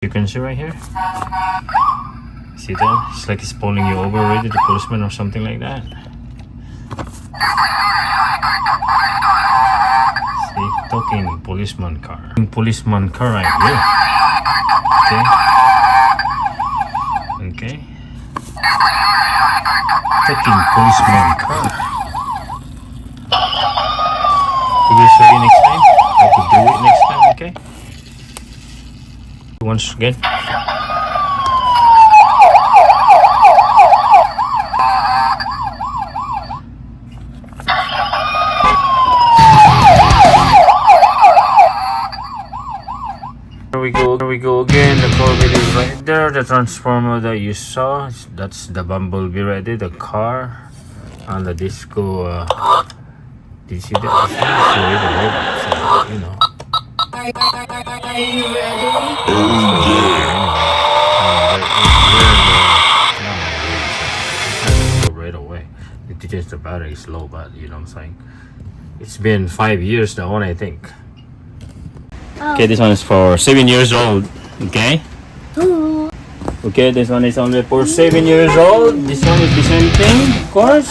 You can see right here. See that? It's like it's pulling you over already, the policeman or something like that. See, talking policeman car. Policeman car right here. Okay. Okay. Talking policeman car. We will show you next time how to do it next time, okay? Once again. Here we go again. The Corvette is right there. The transformer that you saw, that's the Bumblebee right there. The car and the disco. Did you see that? It's really the robot, so, you know. Are you ready? Go right away. It's just the battery is low, but you know what I'm saying. It's been 5 years that one, I think. Okay, this one is for 7 years old. Okay. Okay, this one is only for 7 years old. This one is the same thing, of course.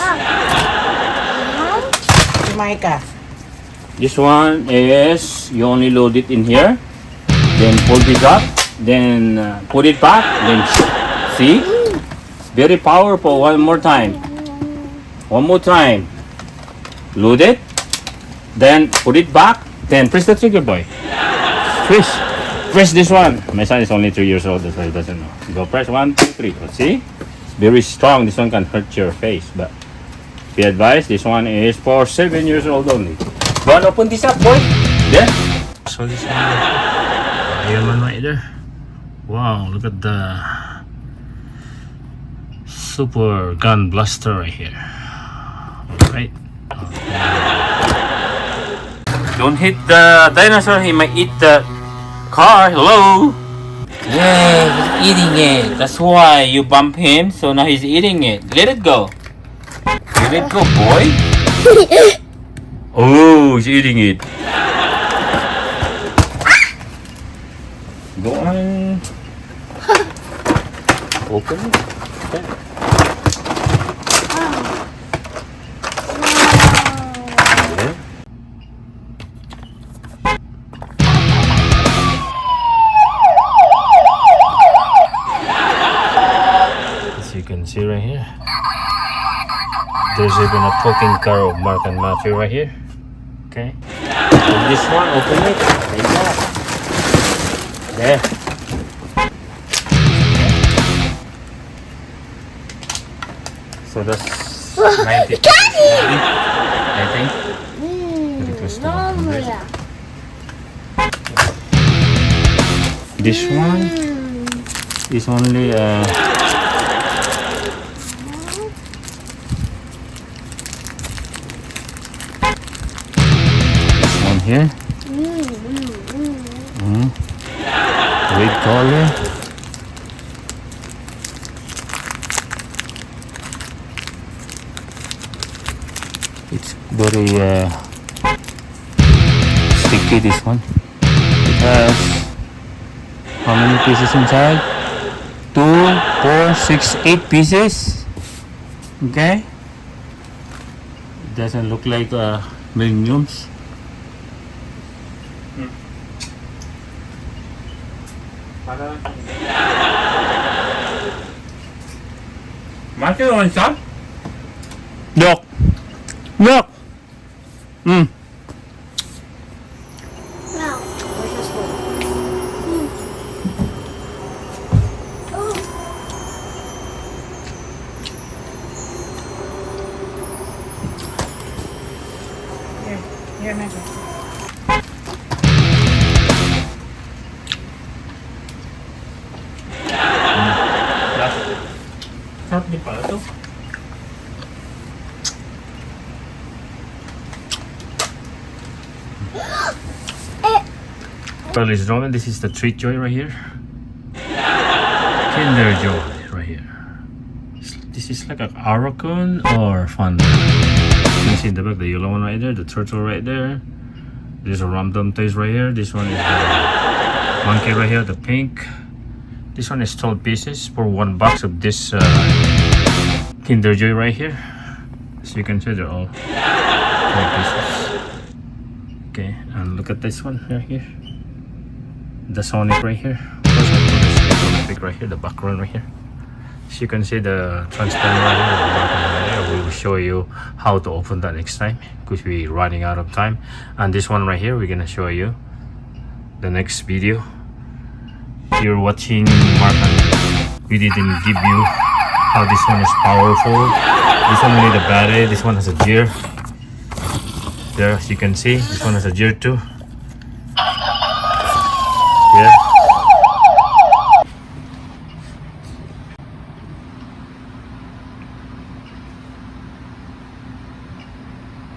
Micah. This one is you only load it in here, then pull this up, then put it back, then see, it's very powerful. One more time, load it, then put it back, then press the trigger, boy. Press this one. My son is only 3 years old, so he doesn't know. Go press 1, 2, 3. See, it's very strong. This one can hurt your face, but be advised, this one is for 7 years old only. Go and open this up, boy. There. So this one, Iron Man right there. Wow, look at the super gun blaster right here. Alright. Don't hit the dinosaur, he might eat the car. Hello. Yeah, he's eating it. That's why you bump him, so now he's eating it. Let it go. Let it go, boy. Oh, he's eating it. Go on. Open it. Okay. Yeah. As you can see right here, there's even a talking car of Mark and Matthew right here. Okay. And this one, open it. Like that. There. So that's 90 I think. Very close to 100. This one is only here. Red color. It's very sticky, this one. It has how many pieces inside? 2, 4, 6, 8 pieces. Okay. It doesn't look like millenniums. Matthew, want some? Look! Look! No. Where's your spoon? Here, Micah. Sarap din pala ito. Well, ladies and gentlemen, this is the treat joy right here. Kinder Joy right here. This is like an Aracon or Fun. You can see in the back the yellow one right there, the turtle right there. There's a random taste right here. This one is the monkey right here, the pink. This one is 12 pieces for 1 box of this Kinder Joy right here. As you can see, they're all 12 pieces. Okay, and look at this one right here. The Sonic right here. First one is the Olympic right here, the background right here. As you can see, the transformer right here, the button right here. We will show you how to open that next time because we're running out of time. And this one right here, we're gonna show you the next video. You're watching Mark and we didn't give you how this one is powerful. This one need a battery. This one has a gear. There, as you can see, this one has a gear too. Yeah.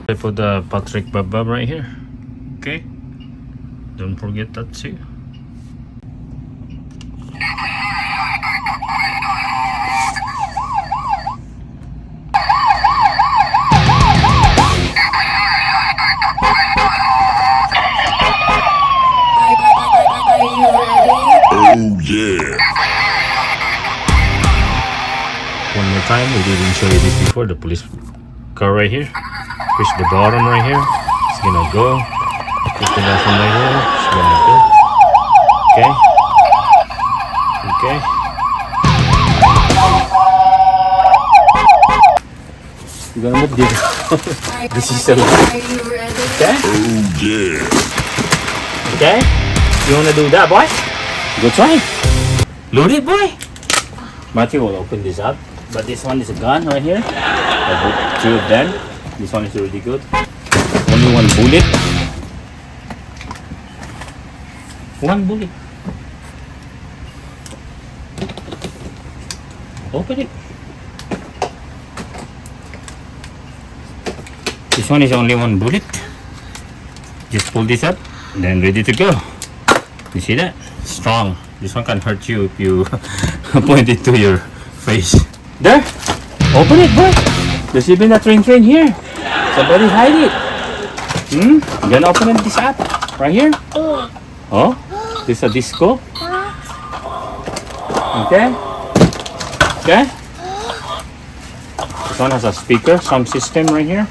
I put the Patrick Babab right here. Okay. Don't forget that too. Oh yeah. One more time, we didn't show you this before. The police car right here. Push the bottom right here. It's gonna go. Push the bottom right here. It's gonna go. Okay. Okay. You're gonna move this. This is a okay. Oh yeah. Okay. You wanna do that, boy? Go try. Load it, boy. Matthew will open this up. But this one is a gun right here. I put 2 of them. This one is really good. Only 1 bullet. 1 bullet. Open it. This one is only 1 bullet. Just pull this up, then ready to go. You see that? Strong. This one can hurt you if you point it to your face. There! Open it, boy! There's even a train here. Somebody hide it. You gonna open this up? Right here? Oh? This is a disco? Okay? Okay? This one has a speaker, sound system right here.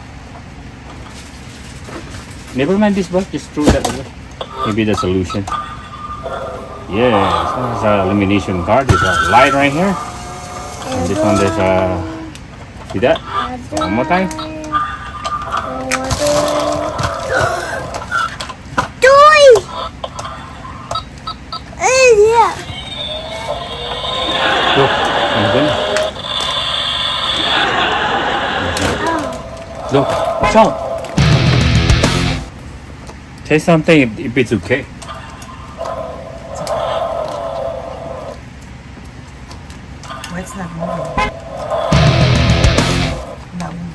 Never mind this, boy. Just throw that away. Maybe the solution. Yeah, this one has a illumination card. There's a light right here. And this one there's a... See that? One more time. Look, I'm gonna... Look, watch out. Say something if it's okay. What's that moving? That one.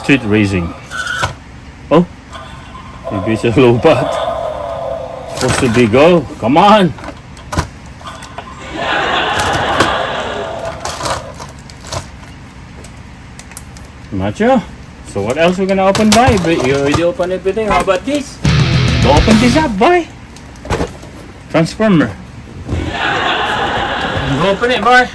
Street racing. Oh, maybe it's a low bat. Supposed to be go. Come on. Macho. So what else we're gonna open, boy? You already opened everything. How about this? Go open this up, boy. Transformer. Go open it, boy.